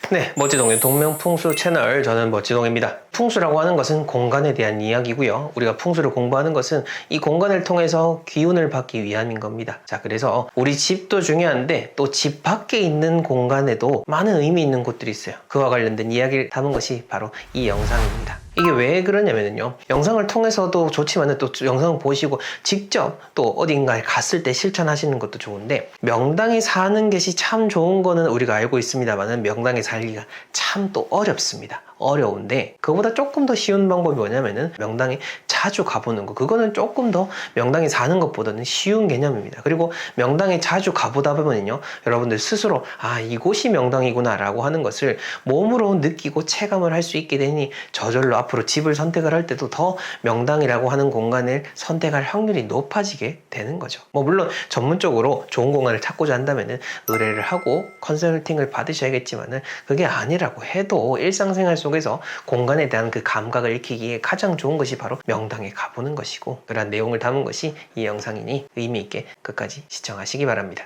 네, 멋지동의 동명풍수 채널, 저는 멋지동입니다. 풍수라고 하는 것은 공간에 대한 이야기고요. 우리가 풍수를 공부하는 것은 이 공간을 통해서 기운을 받기 위함인 겁니다. 자, 그래서 우리 집도 중요한데 또 집 밖에 있는 공간에도 많은 의미 있는 곳들이 있어요. 그와 관련된 이야기를 담은 것이 바로 이 영상입니다. 이게 왜 그러냐면요, 영상을 통해서도 좋지만 또 영상을 보시고 직접 또 어딘가에 갔을 때 실천하시는 것도 좋은데, 명당에 사는 것이 참 좋은 거는 우리가 알고 있습니다만 명당에 살기가 참 또 어렵습니다. 어려운데 그거보다 조금 더 쉬운 방법이 뭐냐면은 명당에 자주 가보는 거. 그거는 조금 더 명당에 사는 것보다는 쉬운 개념입니다. 그리고 명당에 자주 가보다 보면요, 여러분들 스스로 이곳이 명당이구나 라고 하는 것을 몸으로 느끼고 체감을 할 수 있게 되니 저절로 앞으로 집을 선택을 할 때도 더 명당이라고 하는 공간을 선택할 확률이 높아지게 되는 거죠. 물론 전문적으로 좋은 공간을 찾고자 한다면은 의뢰를 하고 컨설팅을 받으셔야겠지만은, 그게 아니라고 해도 일상생활 속에서 공간에 대한 그 감각을 익히기에 가장 좋은 것이 바로 명당에 가보는 것이고, 그러한 내용을 담은 것이 이 영상이니 의미 있게 끝까지 시청하시기 바랍니다.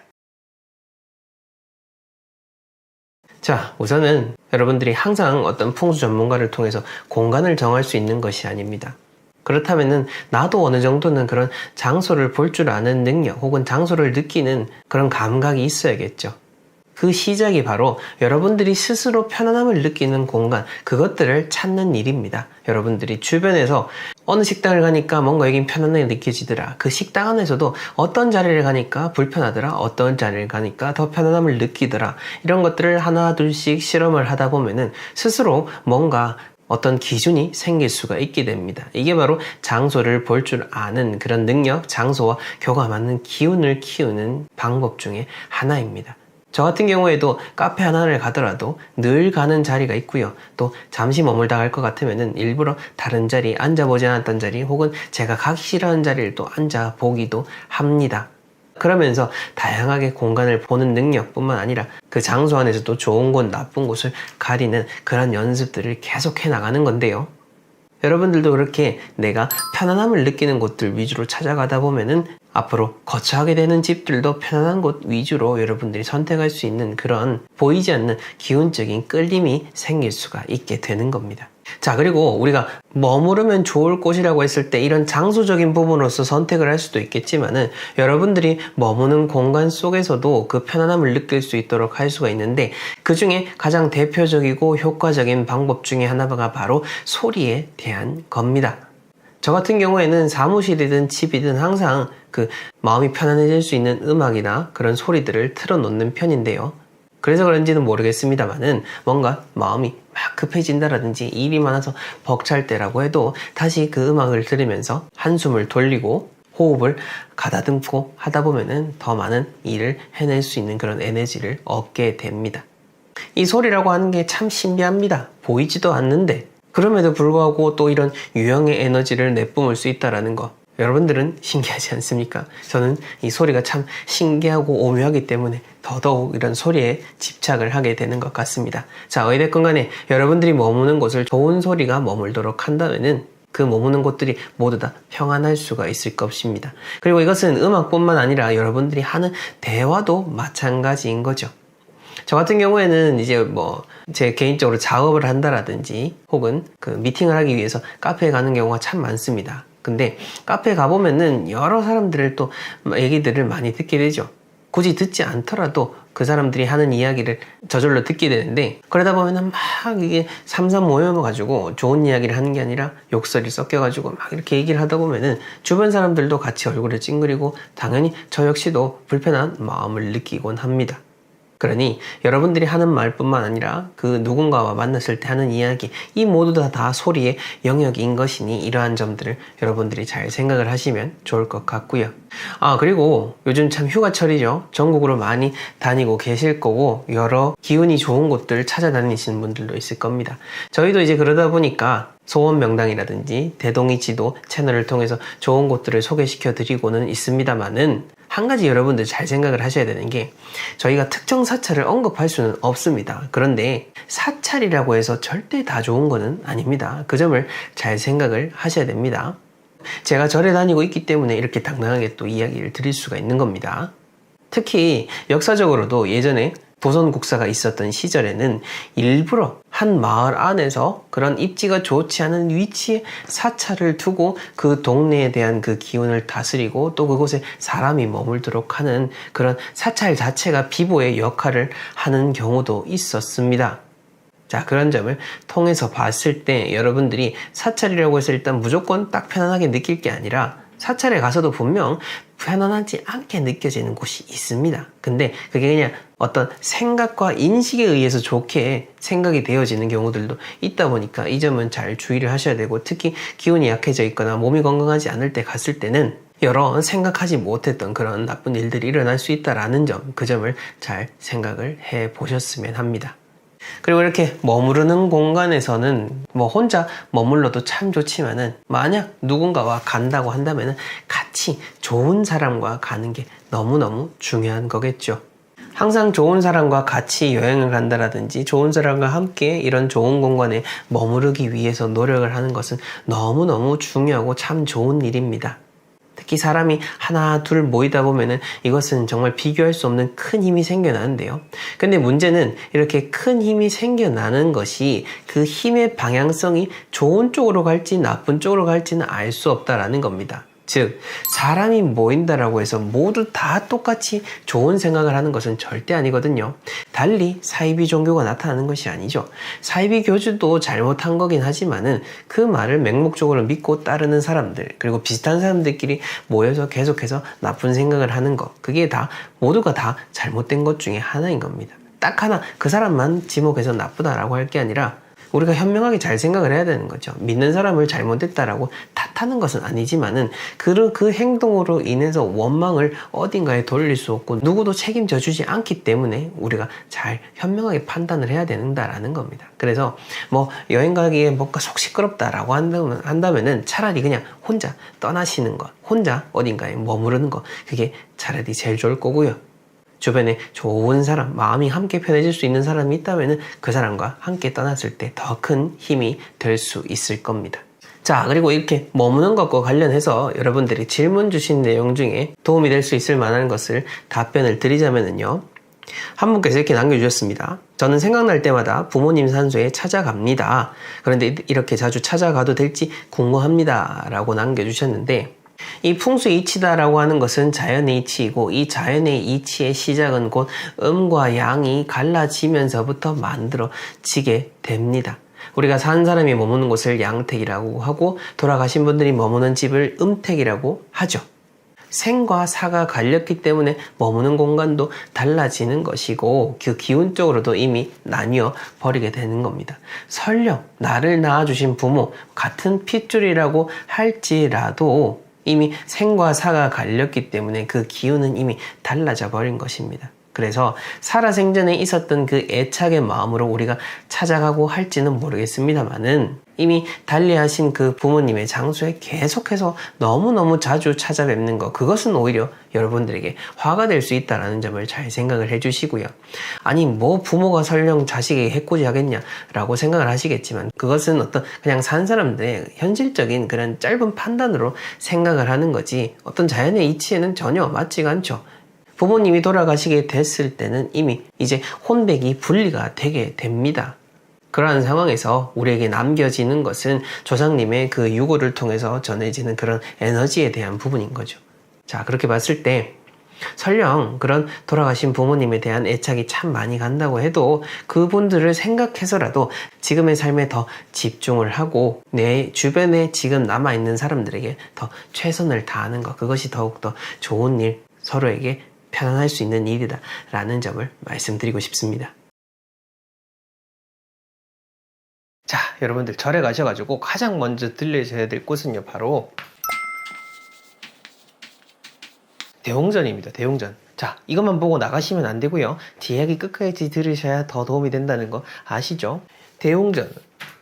자, 우선은 여러분들이 항상 어떤 풍수 전문가를 통해서 공간을 정할 수 있는 것이 아닙니다. 그렇다면은 나도 어느 정도는 그런 장소를 볼 줄 아는 능력 혹은 장소를 느끼는 그런 감각이 있어야겠죠. 그 시작이 바로 여러분들이 스스로 편안함을 느끼는 공간, 그것들을 찾는 일입니다. 여러분들이 주변에서 어느 식당을 가니까 뭔가 여긴 편안하게 느껴지더라, 그 식당 안에서도 어떤 자리를 가니까 불편하더라, 어떤 자리를 가니까 더 편안함을 느끼더라, 이런 것들을 하나 둘씩 실험을 하다 보면은 스스로 뭔가 어떤 기준이 생길 수가 있게 됩니다. 이게 바로 장소를 볼 줄 아는 그런 능력, 장소와 교감하는 기운을 키우는 방법 중에 하나입니다. 저 같은 경우에도 카페 하나를 가더라도 늘 가는 자리가 있고요. 또 잠시 머물다 갈 것 같으면은 일부러 다른 자리, 앉아보지 않았던 자리 혹은 제가 가기 싫어하는 자리를 또 앉아보기도 합니다. 그러면서 다양하게 공간을 보는 능력뿐만 아니라 그 장소 안에서도 좋은 곳, 나쁜 곳을 가리는 그런 연습들을 계속해 나가는 건데요. 여러분들도 그렇게 내가 편안함을 느끼는 곳들 위주로 찾아가다 보면은 앞으로 거처하게 되는 집들도 편안한 곳 위주로 여러분들이 선택할 수 있는 그런 보이지 않는 기운적인 끌림이 생길 수가 있게 되는 겁니다. 자, 그리고 우리가 머무르면 좋을 곳이라고 했을 때 이런 장소적인 부분으로서 선택을 할 수도 있겠지만은, 여러분들이 머무는 공간 속에서도 그 편안함을 느낄 수 있도록 할 수가 있는데, 그 중에 가장 대표적이고 효과적인 방법 중에 하나가 바로 소리에 대한 겁니다. 저 같은 경우에는 사무실이든 집이든 항상 그 마음이 편안해질 수 있는 음악이나 그런 소리들을 틀어놓는 편인데요. 그래서 그런지는 모르겠습니다만은 뭔가 마음이 막 급해진다라든지 일이 많아서 벅찰 때라고 해도 다시 그 음악을 들으면서 한숨을 돌리고 호흡을 가다듬고 하다 보면은 더 많은 일을 해낼 수 있는 그런 에너지를 얻게 됩니다. 이 소리라고 하는 게 참 신비합니다. 보이지도 않는데 그럼에도 불구하고 또 이런 유형의 에너지를 내뿜을 수 있다는 거, 여러분들은 신기하지 않습니까? 저는 이 소리가 참 신기하고 오묘하기 때문에 더더욱 이런 소리에 집착을 하게 되는 것 같습니다. 자, 어찌됐건 간에 여러분들이 머무는 곳을 좋은 소리가 머물도록 한다면은 그 머무는 곳들이 모두 다 평안할 수가 있을 것입니다. 그리고 이것은 음악뿐만 아니라 여러분들이 하는 대화도 마찬가지인 거죠. 저 같은 경우에는 이제 제 개인적으로 작업을 한다라든지 혹은 그 미팅을 하기 위해서 카페에 가는 경우가 참 많습니다. 근데 카페에 가보면은 여러 사람들을 또 얘기들을 많이 듣게 되죠. 굳이 듣지 않더라도 그 사람들이 하는 이야기를 저절로 듣게 되는데, 그러다 보면은 막 이게 삼삼 모여가지고 좋은 이야기를 하는 게 아니라 욕설이 섞여가지고 막 이렇게 얘기를 하다 보면은 주변 사람들도 같이 얼굴을 찡그리고 당연히 저 역시도 불편한 마음을 느끼곤 합니다. 그러니 여러분들이 하는 말뿐만 아니라 그 누군가와 만났을 때 하는 이야기, 이 모두 다 소리의 영역인 것이니 이러한 점들을 여러분들이 잘 생각을 하시면 좋을 것 같고요. 그리고 요즘 참 휴가철이죠. 전국으로 많이 다니고 계실 거고 여러 기운이 좋은 곳들 찾아다니시는 분들도 있을 겁니다. 저희도 이제 그러다 보니까 소원명당이라든지 대동이지도 채널을 통해서 좋은 곳들을 소개시켜 드리고는 있습니다만은, 한 가지 여러분들 잘 생각을 하셔야 되는 게, 저희가 특정 사찰을 언급할 수는 없습니다. 그런데 사찰이라고 해서 절대 다 좋은 거는 아닙니다. 그 점을 잘 생각을 하셔야 됩니다. 제가 절에 다니고 있기 때문에 이렇게 당당하게 또 이야기를 드릴 수가 있는 겁니다. 특히 역사적으로도 예전에 도선국사가 있었던 시절에는 일부러 한 마을 안에서 그런 입지가 좋지 않은 위치에 사찰을 두고 그 동네에 대한 그 기운을 다스리고 또 그곳에 사람이 머물도록 하는 그런 사찰 자체가 비보의 역할을 하는 경우도 있었습니다. 자, 그런 점을 통해서 봤을 때 여러분들이 사찰이라고 해서 일단 무조건 딱 편안하게 느낄 게 아니라 사찰에 가서도 분명 편안하지 않게 느껴지는 곳이 있습니다. 근데 그게 그냥 어떤 생각과 인식에 의해서 좋게 생각이 되어지는 경우들도 있다 보니까 이 점은 잘 주의를 하셔야 되고, 특히 기운이 약해져 있거나 몸이 건강하지 않을 때 갔을 때는 여러 생각하지 못했던 그런 나쁜 일들이 일어날 수 있다라는 점, 그 점을 잘 생각을 해 보셨으면 합니다. 그리고 이렇게 머무르는 공간에서는 뭐 혼자 머물러도 참 좋지만은 만약 누군가와 간다고 한다면은 같이 좋은 사람과 가는 게 너무너무 중요한 거겠죠. 항상 좋은 사람과 같이 여행을 간다라든지 좋은 사람과 함께 이런 좋은 공간에 머무르기 위해서 노력을 하는 것은 너무너무 중요하고 참 좋은 일입니다. 특히 사람이 하나 둘 모이다 보면은 이것은 정말 비교할 수 없는 큰 힘이 생겨나는데요. 근데 문제는 이렇게 큰 힘이 생겨나는 것이 그 힘의 방향성이 좋은 쪽으로 갈지 나쁜 쪽으로 갈지는 알 수 없다라는 겁니다. 즉, 사람이 모인다라고 해서 모두 다 똑같이 좋은 생각을 하는 것은 절대 아니거든요. 달리 사이비 종교가 나타나는 것이 아니죠. 사이비 교주도 잘못한 거긴 하지만은 그 말을 맹목적으로 믿고 따르는 사람들, 그리고 비슷한 사람들끼리 모여서 계속해서 나쁜 생각을 하는 것, 그게 다 모두가 다 잘못된 것 중에 하나인 겁니다. 딱 하나 그 사람만 지목해서 나쁘다라고 할 게 아니라 우리가 현명하게 잘 생각을 해야 되는 거죠. 믿는 사람을 잘못했다라고 탓하는 것은 아니지만은 그 행동으로 인해서 원망을 어딘가에 돌릴 수 없고 누구도 책임져 주지 않기 때문에 우리가 잘 현명하게 판단을 해야 된다라는 겁니다. 그래서 뭐 여행 가기에 뭔가 속 시끄럽다라고 한다면은 차라리 그냥 혼자 떠나시는 것, 혼자 어딘가에 머무르는 것, 그게 차라리 제일 좋을 거고요. 주변에 좋은 사람, 마음이 함께 편해질 수 있는 사람이 있다면 그 사람과 함께 떠났을 때 더 큰 힘이 될 수 있을 겁니다. 자, 그리고 이렇게 머무는 것과 관련해서 여러분들이 질문 주신 내용 중에 도움이 될 수 있을 만한 것을 답변을 드리자면요. 한 분께서 이렇게 남겨주셨습니다. 저는 생각날 때마다 부모님 산소에 찾아갑니다. 그런데 이렇게 자주 찾아가도 될지 궁금합니다. 라고 남겨주셨는데, 이 풍수의 이치다라고 하는 것은 자연의 이치이고, 이 자연의 이치의 시작은 곧 음과 양이 갈라지면서부터 만들어지게 됩니다. 우리가 산 사람이 머무는 곳을 양택이라고 하고 돌아가신 분들이 머무는 집을 음택이라고 하죠. 생과 사가 갈렸기 때문에 머무는 공간도 달라지는 것이고 그 기운적으로도 이미 나뉘어 버리게 되는 겁니다. 설령 나를 낳아주신 부모 같은 핏줄이라고 할지라도 이미 생과 사가 갈렸기 때문에 그 기운은 이미 달라져 버린 것입니다. 그래서 살아생전에 있었던 그 애착의 마음으로 우리가 찾아가고 할지는 모르겠습니다만은 이미 달리하신 그 부모님의 장소에 계속해서 너무너무 자주 찾아뵙는 것, 그것은 오히려 여러분들에게 화가 될 수 있다는 점을 잘 생각을 해주시고요. 아니 뭐 부모가 설령 자식에게 해코지 하겠냐라고 생각을 하시겠지만 그것은 어떤 그냥 산 사람들의 현실적인 그런 짧은 판단으로 생각을 하는 거지 어떤 자연의 이치에는 전혀 맞지가 않죠. 부모님이 돌아가시게 됐을 때는 이미 이제 혼백이 분리가 되게 됩니다. 그러한 상황에서 우리에게 남겨지는 것은 조상님의 그 유고를 통해서 전해지는 그런 에너지에 대한 부분인 거죠. 자, 그렇게 봤을 때 설령 그런 돌아가신 부모님에 대한 애착이 참 많이 간다고 해도 그분들을 생각해서라도 지금의 삶에 더 집중을 하고 내 주변에 지금 남아있는 사람들에게 더 최선을 다하는 것, 그것이 더욱더 좋은 일, 서로에게 편안할 수 있는 일이다 라는 점을 말씀드리고 싶습니다. 자, 여러분들 절에 가셔가지고 가장 먼저 들려셔야 될 곳은요 바로 대홍전입니다. 대홍전. 자, 이것만 보고 나가시면 안 되고요. 뒤이야기 끝까지 들으셔야 더 도움이 된다는 거 아시죠? 대홍전,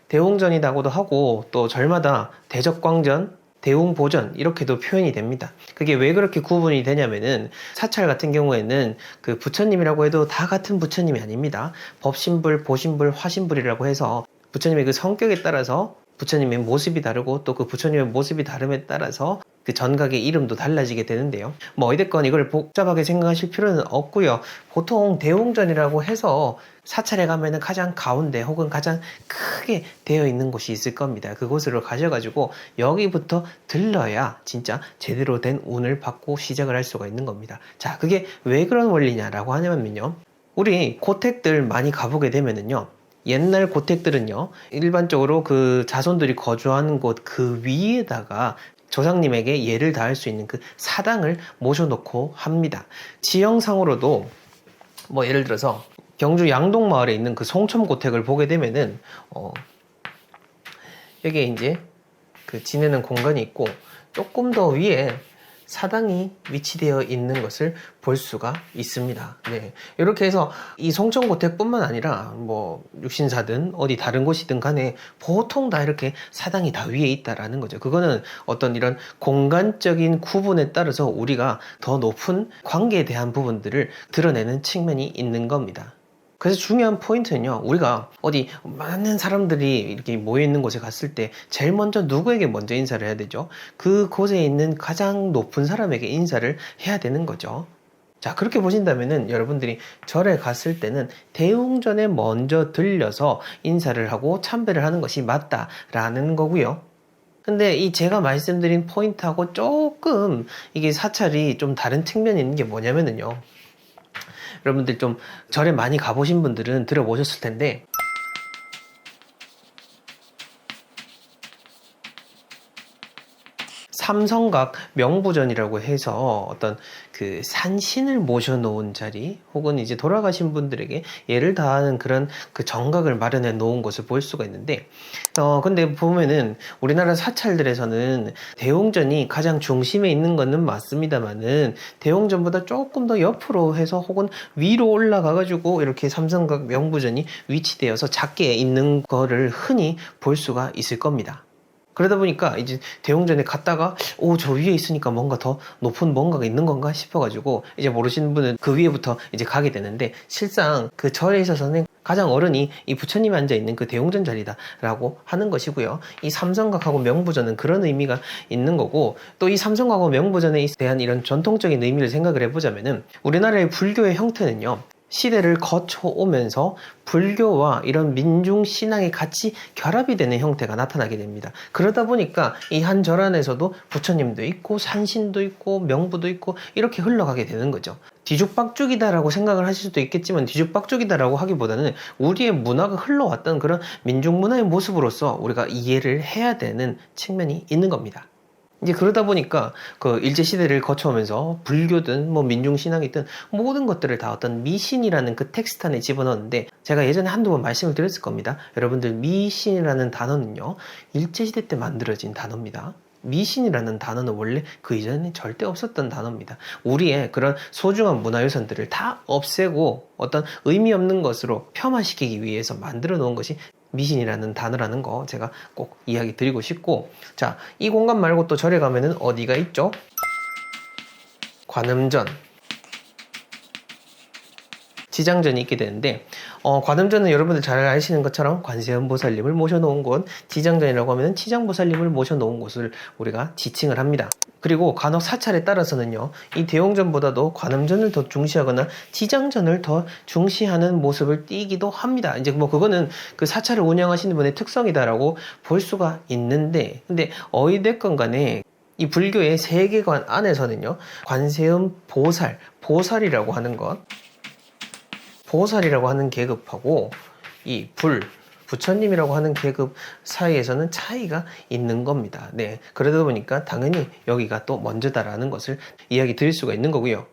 대홍전이라고도 하고 또 절마다 대적광전, 대웅보전 이렇게도 표현이 됩니다. 그게 왜 그렇게 구분이 되냐면은 사찰 같은 경우에는 그 부처님이라고 해도 다 같은 부처님이 아닙니다. 법신불, 보신불, 화신불이라고 해서 부처님의 그 성격에 따라서 부처님의 모습이 다르고 또 그 부처님의 모습이 다름에 따라서 그 전각의 이름도 달라지게 되는데요. 뭐 어쨌건 이걸 복잡하게 생각하실 필요는 없고요. 보통 대웅전이라고 해서 사찰에 가면은 가장 가운데 혹은 가장 크게 되어 있는 곳이 있을 겁니다. 그곳으로 가셔가지고 여기부터 들러야 진짜 제대로 된 운을 받고 시작을 할 수가 있는 겁니다. 자, 그게 왜 그런 원리냐라고 하냐면요. 우리 고택들 많이 가보게 되면은요. 옛날 고택들은요, 일반적으로 그 자손들이 거주하는 곳 그 위에다가 조상님에게 예를 다할 수 있는 그 사당을 모셔놓고 합니다. 지형상으로도 뭐 예를 들어서 경주 양동마을에 있는 그 송첨고택을 보게 되면은 여기에 이제 그 지내는 공간이 있고 조금 더 위에 사당이 위치되어 있는 것을 볼 수가 있습니다. 네. 이렇게 해서 이 송천고택뿐만 아니라 뭐 육신사든 어디 다른 곳이든 간에 보통 다 이렇게 사당이 다 위에 있다라는 거죠. 그거는 어떤 이런 공간적인 구분에 따라서 우리가 더 높은 관계에 대한 부분들을 드러내는 측면이 있는 겁니다. 그래서 중요한 포인트는요, 우리가 어디 많은 사람들이 이렇게 모여있는 곳에 갔을 때 제일 먼저 누구에게 먼저 인사를 해야 되죠? 그곳에 있는 가장 높은 사람에게 인사를 해야 되는 거죠. 자, 그렇게 보신다면은 여러분들이 절에 갔을 때는 대웅전에 먼저 들려서 인사를 하고 참배를 하는 것이 맞다라는 거고요. 근데 이 제가 말씀드린 포인트하고 조금 이게 사찰이 좀 다른 측면이 있는 게 뭐냐면은요, 여러분들 좀 절에 많이 가보신 분들은 들어보셨을 텐데, 삼성각 명부전이라고 해서 어떤 그 산신을 모셔놓은 자리 혹은 이제 돌아가신 분들에게 예를 다하는 그런 그 정각을 마련해 놓은 곳을 볼 수가 있는데, 근데 보면은 우리나라 사찰들에서는 대웅전이 가장 중심에 있는 것은 맞습니다만은 대웅전보다 조금 더 옆으로 해서 혹은 위로 올라가가지고 이렇게 삼성각 명부전이 위치되어서 작게 있는 거를 흔히 볼 수가 있을 겁니다. 그러다 보니까 이제 대웅전에 갔다가 저 위에 있으니까 뭔가 더 높은 뭔가가 있는 건가 싶어가지고 이제 모르시는 분은 그 위에부터 이제 가게 되는데, 실상 그 절에 있어서는 가장 어른이 이 부처님이 앉아있는 그 대웅전 자리다라고 하는 것이고요. 이 삼성각하고 명부전은 그런 의미가 있는 거고, 또 이 삼성각하고 명부전에 대한 이런 전통적인 의미를 생각을 해보자면은 우리나라의 불교의 형태는요, 시대를 거쳐오면서 불교와 이런 민중 신앙이 같이 결합이 되는 형태가 나타나게 됩니다. 그러다 보니까 이 한 절 안에서도 부처님도 있고 산신도 있고 명부도 있고 이렇게 흘러가게 되는 거죠. 뒤죽박죽이다라고 생각을 하실 수도 있겠지만, 뒤죽박죽이다라고 하기보다는 우리의 문화가 흘러왔던 그런 민중 문화의 모습으로서 우리가 이해를 해야 되는 측면이 있는 겁니다. 이제 그러다 보니까 그 일제시대를 거쳐오면서 불교든 뭐 민중신앙이든 모든 것들을 다 어떤 미신이라는 그 텍스트 안에 집어넣었는데, 제가 예전에 한두 번 말씀을 드렸을 겁니다. 여러분들, 미신이라는 단어는요, 일제시대 때 만들어진 단어입니다. 미신이라는 단어는 원래 그 이전에 절대 없었던 단어입니다. 우리의 그런 소중한 문화유산들을 다 없애고 어떤 의미 없는 것으로 폄하시키기 위해서 만들어 놓은 것이 미신이라는 단어라는 거 제가 꼭 이야기 드리고 싶고, 자, 이 공간 말고 또 절에 가면은 어디가 있죠? 관음전, 지장전이 있게 되는데, 관음전은 여러분들 잘 아시는 것처럼 관세음보살님을 모셔놓은 곳, 지장전이라고 하면 치장보살님을 모셔놓은 곳을 우리가 지칭을 합니다. 그리고 간혹 사찰에 따라서는요, 이 대웅전보다도 관음전을 더 중시하거나 지장전을 더 중시하는 모습을 띠기도 합니다. 이제 뭐 그거는 그 사찰을 운영하시는 분의 특성이다라고 볼 수가 있는데, 근데 어찌됐건 간에 이 불교의 세계관 안에서는요, 관세음 보살이라고 하는 것, 보살이라고 하는 계급하고 이 부처님이라고 하는 계급 사이에서는 차이가 있는 겁니다. 네. 그러다 보니까 당연히 여기가 또 먼저다라는 것을 이야기 드릴 수가 있는 거고요.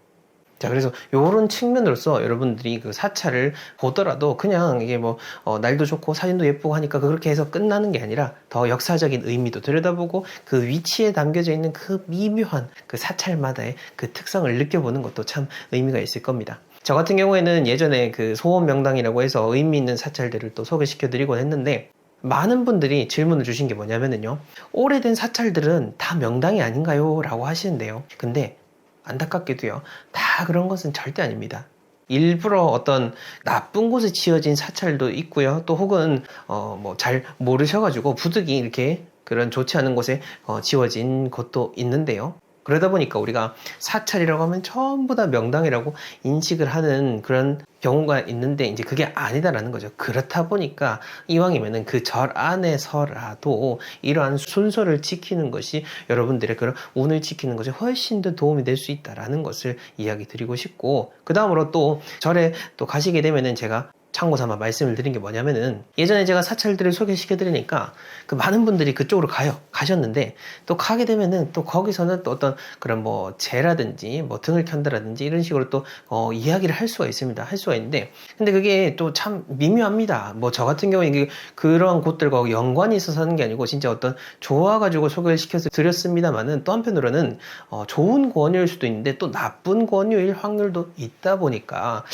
자, 그래서 요런 측면으로서 여러분들이 그 사찰을 보더라도 그냥 이게 뭐 날도 좋고 사진도 예쁘고 하니까 그렇게 해서 끝나는 게 아니라 더 역사적인 의미도 들여다보고 그 위치에 담겨져 있는 그 미묘한 그 사찰마다의 그 특성을 느껴보는 것도 참 의미가 있을 겁니다. 저 같은 경우에는 예전에 그 소원명당이라고 해서 의미 있는 사찰들을 또 소개시켜 드리곤 했는데, 많은 분들이 질문을 주신 게 뭐냐면요, 오래된 사찰들은 다 명당이 아닌가요? 라고 하시는데요. 근데 안타깝게도요, 다 그런 것은 절대 아닙니다. 일부러 어떤 나쁜 곳에 지어진 사찰도 있고요. 또 혹은 뭐 잘 모르셔가지고 부득이 이렇게 그런 좋지 않은 곳에 지워진 것도 있는데요. 그러다 보니까 우리가 사찰이라고 하면 전부 다 명당이라고 인식을 하는 그런 경우가 있는데 이제 그게 아니다라는 거죠. 그렇다 보니까 이왕이면은 그 절 안에서라도 이러한 순서를 지키는 것이 여러분들의 그런 운을 지키는 것에 훨씬 더 도움이 될 수 있다라는 것을 이야기 드리고 싶고, 그 다음으로 또 절에 또 가시게 되면은 제가 참고 삼아 말씀을 드린 게 뭐냐면은, 예전에 제가 사찰들을 소개시켜 드리니까 그 많은 분들이 그쪽으로 가셨는데, 또 가게 되면은 또 거기서는 또 어떤 그런 뭐 재라든지 뭐 등을 켠다라든지 이런 식으로 또 이야기를 할 수가 있습니다. 할 수가 있는데, 근데 그게 또 참 미묘합니다. 뭐 저 같은 경우에 이게 그런 곳들과 연관이 있어서 하는 게 아니고 진짜 어떤 좋아가지고 소개를 시켜서 드렸습니다만은, 또 한편으로는 좋은 권유일 수도 있는데 또 나쁜 권유일 확률도 있다 보니까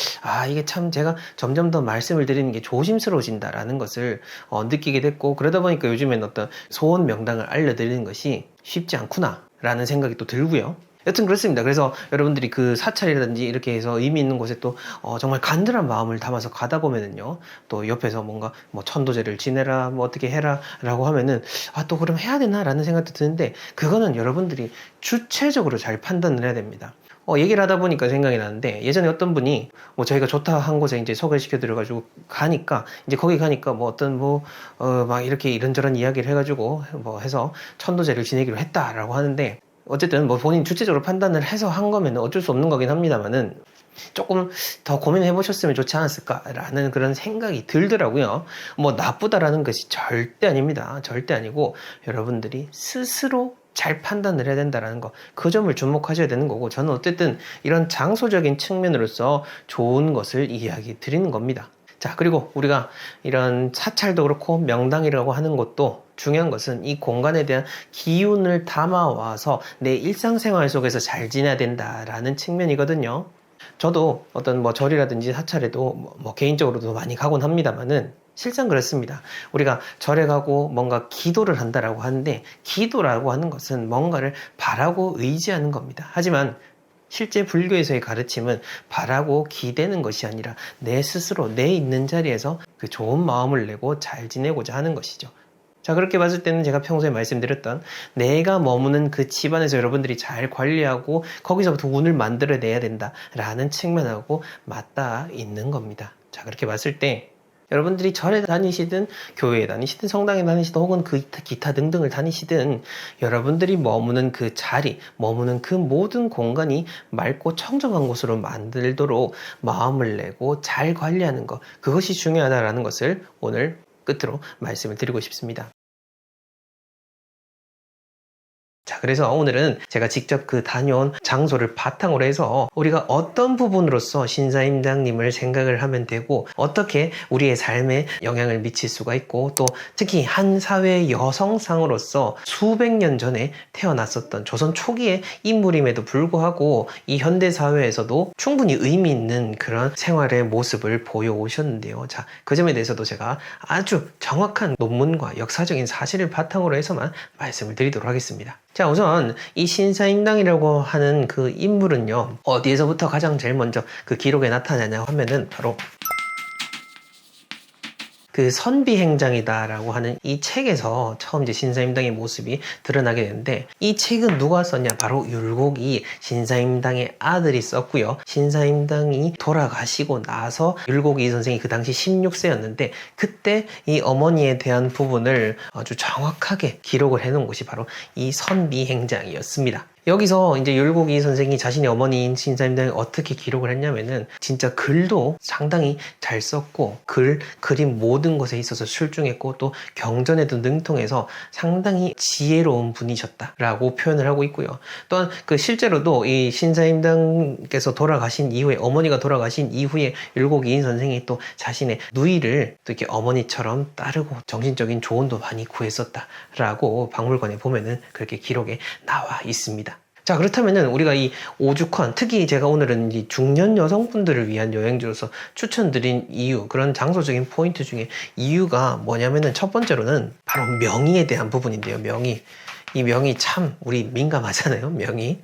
이게 참 제가 점점 더 말씀을 드리는 게 조심스러워진다라는 것을 느끼게 됐고, 그러다 보니까 요즘엔 어떤 소원 명당을 알려드리는 것이 쉽지 않구나 라는 생각이 또 들고요. 여튼 그렇습니다. 그래서 여러분들이 그 사찰이라든지 이렇게 해서 의미 있는 곳에 또 정말 간절한 마음을 담아서 가다 보면은요, 또 옆에서 뭔가 뭐 천도제를 지내라 뭐 어떻게 해라 라고 하면은 또 그럼 해야 되나 라는 생각도 드는데, 그거는 여러분들이 주체적으로 잘 판단을 해야 됩니다. 얘기를 하다 보니까 생각이 나는데, 예전에 어떤 분이 뭐 저희가 좋다 한 곳에 이제 소개시켜 드려가지고 가니까, 이제 거기 가니까 뭐 어떤 막 이렇게 이런저런 이야기를 해가지고 뭐 해서 천도제를 지내기로 했다라고 하는데, 어쨌든 뭐 본인 주체적으로 판단을 해서 한 거면 어쩔 수 없는 거긴 합니다만은, 조금 더 고민해 보셨으면 좋지 않았을까라는 그런 생각이 들더라고요. 뭐 나쁘다라는 것이 절대 아닙니다. 절대 아니고 여러분들이 스스로 잘 판단을 해야 된다는 거, 그 점을 주목하셔야 되는 거고, 저는 어쨌든 이런 장소적인 측면으로서 좋은 것을 이야기 드리는 겁니다. 자, 그리고 우리가 이런 사찰도 그렇고 명당이라고 하는 것도 중요한 것은 이 공간에 대한 기운을 담아와서 내 일상생활 속에서 잘 지내야 된다라는 측면이거든요. 저도 어떤 뭐 절이라든지 사찰에도 뭐 개인적으로도 많이 가곤 합니다만은, 실상 그렇습니다. 우리가 절에 가고 뭔가 기도를 한다라고 하는데, 기도라고 하는 것은 뭔가를 바라고 의지하는 겁니다. 하지만 실제 불교에서의 가르침은 바라고 기대는 것이 아니라 내 스스로 내 있는 자리에서 그 좋은 마음을 내고 잘 지내고자 하는 것이죠. 자, 그렇게 봤을 때는 제가 평소에 말씀드렸던 내가 머무는 그 집안에서 여러분들이 잘 관리하고 거기서부터 운을 만들어내야 된다라는 측면하고 맞닿아 있는 겁니다. 자, 그렇게 봤을 때 여러분들이 절에 다니시든 교회에 다니시든 성당에 다니시든 혹은 그 기타 등등을 다니시든, 여러분들이 머무는 그 자리, 머무는 그 모든 공간이 맑고 청정한 곳으로 만들도록 마음을 내고 잘 관리하는 것, 그것이 중요하다라는 것을 오늘 끝으로 말씀을 드리고 싶습니다. 자, 그래서 오늘은 제가 직접 그 다녀온 장소를 바탕으로 해서 우리가 어떤 부분으로서 신사임당님을 생각을 하면 되고, 어떻게 우리의 삶에 영향을 미칠 수가 있고, 또 특히 한 사회의 여성상으로서 수백 년 전에 태어났었던 조선 초기의 인물임에도 불구하고 이 현대 사회에서도 충분히 의미 있는 그런 생활의 모습을 보여오셨는데요. 자, 그 점에 대해서도 제가 아주 정확한 논문과 역사적인 사실을 바탕으로 해서만 말씀을 드리도록 하겠습니다. 자, 우선 이 신사임당이라고 하는 그 인물은요, 어디에서부터 가장 제일 먼저 그 기록에 나타나냐 하면은 바로 그 선비행장이다라고 하는 이 책에서 처음 이제 신사임당의 모습이 드러나게 되는데, 이 책은 누가 썼냐? 바로 율곡이 신사임당의 아들이 썼고요. 신사임당이 돌아가시고 나서 율곡이 선생이 그 당시 16세였는데 그때 이 어머니에 대한 부분을 아주 정확하게 기록을 해놓은 곳이 바로 이 선비행장이었습니다. 여기서 이제 율곡이 선생이 자신의 어머니인 신사임당이 어떻게 기록을 했냐면은, 진짜 글도 상당히 잘 썼고 그림 모든 것에 있어서 출중했고 또 경전에도 능통해서 상당히 지혜로운 분이셨다라고 표현을 하고 있고요. 또한 그 실제로도 이 신사임당께서 돌아가신 이후에, 어머니가 돌아가신 이후에 율곡이 선생이 또 자신의 누이를 또 이렇게 어머니처럼 따르고 정신적인 조언도 많이 구했었다라고 박물관에 보면은 그렇게 기록에 나와 있습니다. 자, 그렇다면은 우리가 이 오죽헌, 특히 제가 오늘은 이 중년 여성분들을 위한 여행지로서 추천드린 이유, 그런 장소적인 포인트 중에 이유가 뭐냐면은 첫 번째로는 바로 명의에 대한 부분인데요. 명의. 이 명의 참 우리 민감하잖아요. 명의.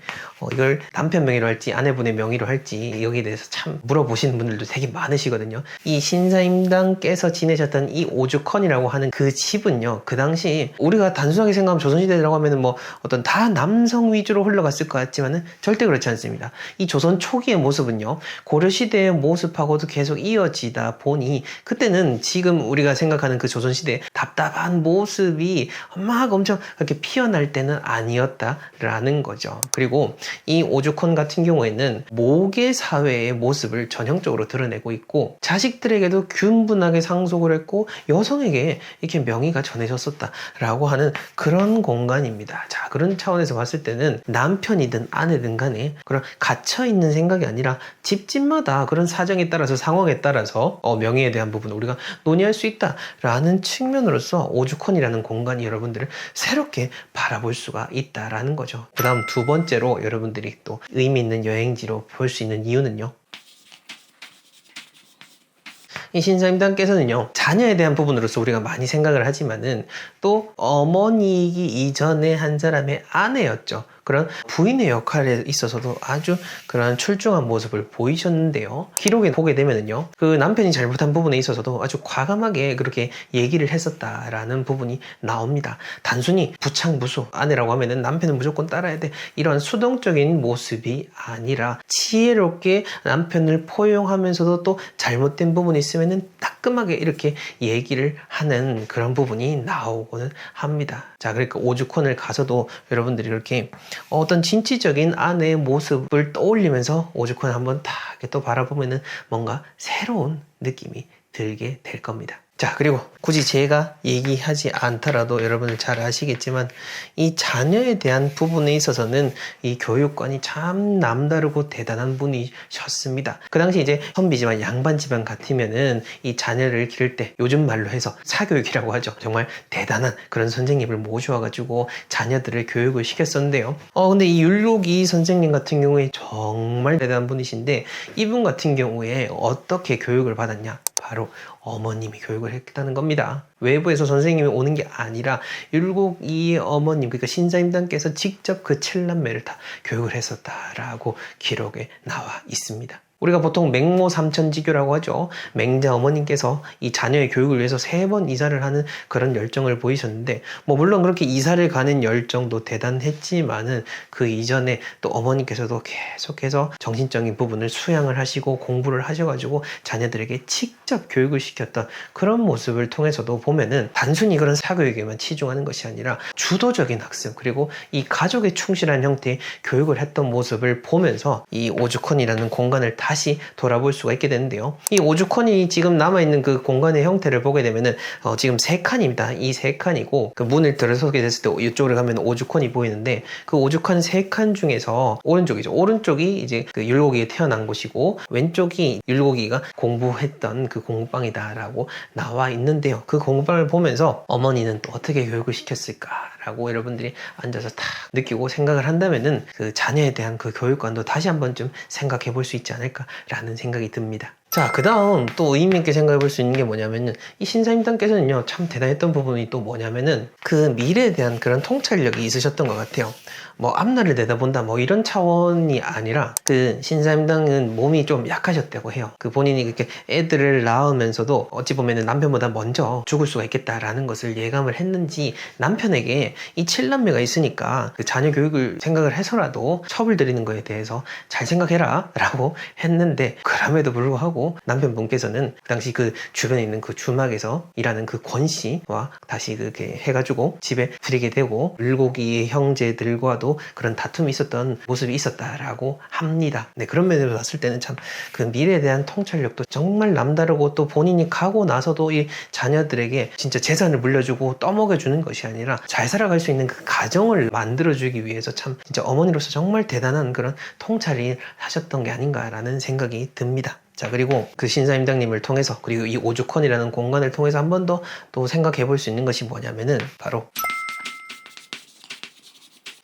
이걸 남편 명의로 할지 아내분의 명의로 할지 여기에 대해서 참 물어보시는 분들도 되게 많으시거든요. 이 신사임당께서 지내셨던 이 오죽헌이라고 하는 그 집은요, 그 당시 우리가 단순하게 생각하면 조선시대라고 하면은 뭐 어떤 다 남성 위주로 흘러갔을 것 같지만은 절대 그렇지 않습니다. 이 조선 초기의 모습은요, 고려시대의 모습하고도 계속 이어지다 보니 그때는 지금 우리가 생각하는 그 조선시대의 답답한 모습이 막 엄청 이렇게 피어날 때는 아니었다라는 거죠. 그리고 이 오죽헌 같은 경우에는 모계 사회의 모습을 전형적으로 드러내고 있고, 자식들에게도 균분하게 상속을 했고 여성에게 이렇게 명의가 전해졌었다라고 하는 그런 공간입니다. 자, 그런 차원에서 봤을 때는 남편이든 아내든 간에 그런 갇혀있는 생각이 아니라 집집마다 그런 사정에 따라서, 상황에 따라서 명의에 대한 부분을 우리가 논의할 수 있다라는 측면으로서 오죽헌이라는 공간이 여러분들을 새롭게 바라볼 수가 있다라는 거죠. 그 다음 두 번째로 여러분들이 또 의미 있는 여행지로 볼 수 있는 이유는요, 이 신사임당께서는요, 자녀에 대한 부분으로서 우리가 많이 생각을 하지만은 또 어머니이기 이전에 한 사람의 아내였죠. 그런 부인의 역할에 있어서도 아주 그런 출중한 모습을 보이셨는데요. 기록에 보게 되면은요, 그 남편이 잘못한 부분에 있어서도 아주 과감하게 그렇게 얘기를 했었다라는 부분이 나옵니다. 단순히 부창부수, 아내라고 하면은 남편은 무조건 따라야 돼, 이런 수동적인 모습이 아니라 지혜롭게 남편을 포용하면서도 또 잘못된 부분이 있으면은 따끔하게 이렇게 얘기를 하는 그런 부분이 나오고는 합니다. 자, 그러니까 오죽헌을 가서도 여러분들이 이렇게 어떤 진취적인 아내의 모습을 떠올리면서 오죽헌을 한번 딱 이렇게 또 바라보면은 뭔가 새로운 느낌이 들게 될 겁니다. 자, 그리고 굳이 제가 얘기하지 않더라도 여러분들 잘 아시겠지만 이 자녀에 대한 부분에 있어서는 이 교육관이 참 남다르고 대단한 분이셨습니다. 그 당시 이제 선비지만 양반 집안 같으면은 이 자녀를 기를 때 요즘 말로 해서 사교육이라고 하죠. 정말 대단한 그런 선생님을 모셔와가지고 자녀들을 교육을 시켰었는데요. 근데 이 율곡이 선생님 같은 경우에 정말 대단한 분이신데, 이분 같은 경우에 어떻게 교육을 받았냐? 바로 어머님이 교육을 했다는 겁니다. 외부에서 선생님이 오는 게 아니라 율곡이의 어머님, 그러니까 신사임당께서 직접 그 7남매를 다 교육을 했었다라고 기록에 나와 있습니다. 우리가 보통 맹모 삼천지교라고 하죠. 맹자 어머님께서 이 자녀의 교육을 위해서 3번 이사를 하는 그런 열정을 보이셨는데, 뭐 물론 그렇게 이사를 가는 열정도 대단했지만은 그 이전에 또 어머님께서도 계속해서 정신적인 부분을 수양을 하시고 공부를 하셔가지고 자녀들에게 직접 교육을 시켰던 그런 모습을 통해서도 보면은 단순히 그런 사교육에만 치중하는 것이 아니라 주도적인 학습, 그리고 이 가족에 충실한 형태의 교육을 했던 모습을 보면서 이 오죽헌이라는 공간을 다시 돌아볼 수가 있게 되는데요. 이 오죽헌이 지금 남아있는 그 공간의 형태를 보게 되면은 지금 3칸입니다. 이 3칸이고 그 문을 들어서게 됐을 때 이쪽으로 가면 오죽헌이 보이는데, 그 오죽헌 3칸 중에서 오른쪽이죠. 오른쪽이 이제 그 율곡이가 태어난 곳이고 왼쪽이 율곡이가 공부했던 그 공부방이다라고 나와 있는데요. 그 공부방을 보면서 어머니는 또 어떻게 교육을 시켰을까라고 여러분들이 앉아서 딱 느끼고 생각을 한다면은 그 자녀에 대한 그 교육관도 다시 한번 좀 생각해 볼 수 있지 않을까라는 생각이 듭니다. 자, 그 다음 또 의미 있게 생각해 볼 수 있는 게 뭐냐면은, 이 신사임당께서는요 참 대단했던 부분이 또 뭐냐면은 그 미래에 대한 그런 통찰력이 있으셨던 것 같아요. 뭐 앞날을 내다본다 뭐 이런 차원이 아니라, 그 신사임당은 몸이 좀 약하셨다고 해요. 그 본인이 그렇게 애들을 낳으면서도 어찌 보면은 남편보다 먼저 죽을 수가 있겠다라는 것을 예감을 했는지 남편에게 이 7남매가 있으니까 그 자녀 교육을 생각을 해서라도 첩을 들이는 거에 대해서 잘 생각해라 라고 했는데, 그럼에도 불구하고 남편분께서는 그 당시 그 주변에 있는 그 주막에서 일하는 그 권씨와 다시 그렇게 해가지고 집에 들이게 되고 율곡이의 형제들과도 그런 다툼이 있었던 모습이 있었다라고 합니다. 네, 그런 면에서 봤을 때는 참 그 미래에 대한 통찰력도 정말 남다르고, 또 본인이 가고 나서도 이 자녀들에게 진짜 재산을 물려주고 떠먹여주는 것이 아니라 잘 살아갈 수 있는 그 가정을 만들어주기 위해서 참 진짜 어머니로서 정말 대단한 그런 통찰을 하셨던 게 아닌가라는 생각이 듭니다. 자, 그리고 그 신사임당님을 통해서, 그리고 이 오죽헌이라는 공간을 통해서 한 번 더 또 생각해 볼 수 있는 것이 뭐냐면은 바로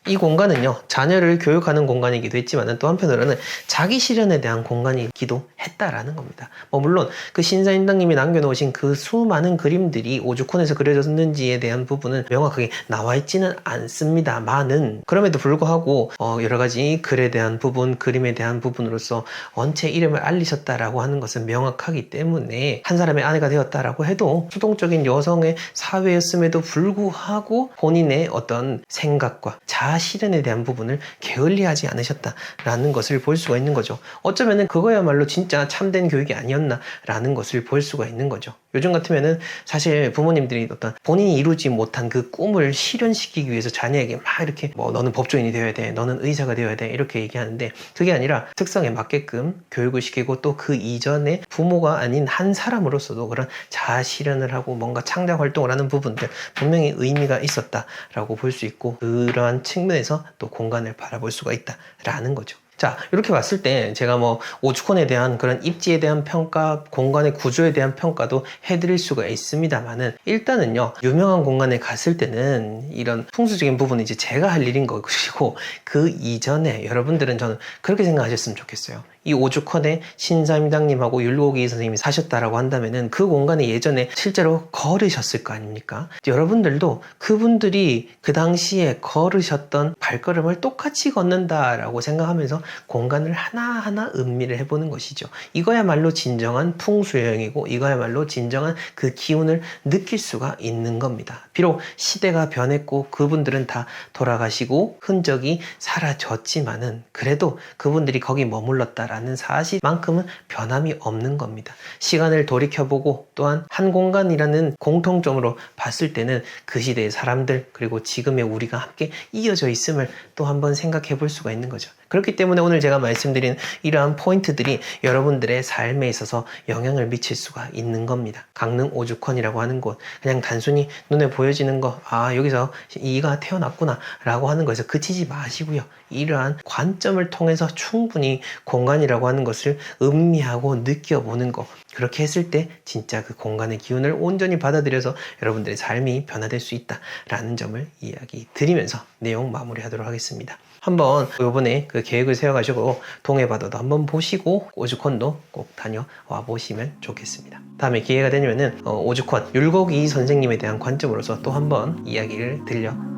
이 공간은요, 자녀를 교육하는 공간이기도 했지만 또 한편으로는 자기 실현에 대한 공간이기도 했다라는 겁니다. 물론 그 신사임당님이 남겨놓으신 그 수많은 그림들이 오죽헌에서 그려졌는지에 대한 부분은 명확하게 나와 있지는 않습니다만은, 그럼에도 불구하고 여러 가지 글에 대한 부분, 그림에 대한 부분으로서 원체 이름을 알리셨다라고 하는 것은 명확하기 때문에 한 사람의 아내가 되었다라고 해도 수동적인 여성의 사회였음에도 불구하고 본인의 어떤 생각과 자아 실현에 대한 부분을 게을리하지 않으셨다라는 것을 볼 수가 있는 거죠. 어쩌면은 그거야말로 진짜 참된 교육이 아니었나라는 것을 볼 수가 있는 거죠. 요즘 같으면은 사실 부모님들이 어떤 본인이 이루지 못한 그 꿈을 실현시키기 위해서 자녀에게 막 이렇게 너는 법조인이 되어야 돼, 너는 의사가 되어야 돼 이렇게 얘기하는데, 그게 아니라 특성에 맞게끔 교육을 시키고 또 그 이전에 부모가 아닌 한 사람으로서도 그런 자아 실현을 하고 뭔가 창작 활동을 하는 부분들 분명히 의미가 있었다라고 볼 수 있고, 그러한 측면에서 또 공간을 바라볼 수가 있다라는 거죠. 자, 이렇게 봤을 때 제가 오죽헌에 대한 그런 입지에 대한 평가, 공간의 구조에 대한 평가도 해드릴 수가 있습니다만은, 일단은요, 유명한 공간에 갔을 때는 이런 풍수적인 부분은 이제 제가 할 일인 것이고, 그 이전에 여러분들은 저는 그렇게 생각하셨으면 좋겠어요. 이 오죽헌에 신사임당님하고 율곡이 선생님이 사셨다라고 한다면은 그 공간에 예전에 실제로 걸으셨을 거 아닙니까? 여러분들도 그분들이 그 당시에 걸으셨던 발걸음을 똑같이 걷는다라고 생각하면서 공간을 하나하나 음미를 해보는 것이죠. 이거야말로 진정한 풍수여행이고, 이거야말로 진정한 그 기운을 느낄 수가 있는 겁니다. 비록 시대가 변했고 그분들은 다 돌아가시고 흔적이 사라졌지만은, 그래도 그분들이 거기 머물렀다라는 사실만큼은 변함이 없는 겁니다. 시간을 돌이켜보고 또한 한 공간이라는 공통점으로 봤을 때는 그 시대의 사람들, 그리고 지금의 우리가 함께 이어져 있음을 또 한번 생각해 볼 수가 있는 거죠. 그렇기 때문에 오늘 제가 말씀드린 이러한 포인트들이 여러분들의 삶에 있어서 영향을 미칠 수가 있는 겁니다. 강릉 오죽헌이라고 하는 곳, 그냥 단순히 눈에 보여지는 거, 여기서 이가 태어났구나 라고 하는 거에서 그치지 마시고요, 이러한 관점을 통해서 충분히 공간이라고 하는 것을 음미하고 느껴보는 거, 그렇게 했을 때 진짜 그 공간의 기운을 온전히 받아들여서 여러분들의 삶이 변화될 수 있다라는 점을 이야기 드리면서 내용 마무리하도록 하겠습니다. 한번 이번에 그 계획을 세워가지고 동해바다도 한번 보시고 오죽헌도 꼭 다녀와 보시면 좋겠습니다. 다음에 기회가 되면은 오죽헌 율곡이 선생님에 대한 관점으로서 또 한번 이야기를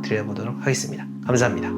들려보도록 하겠습니다. 감사합니다.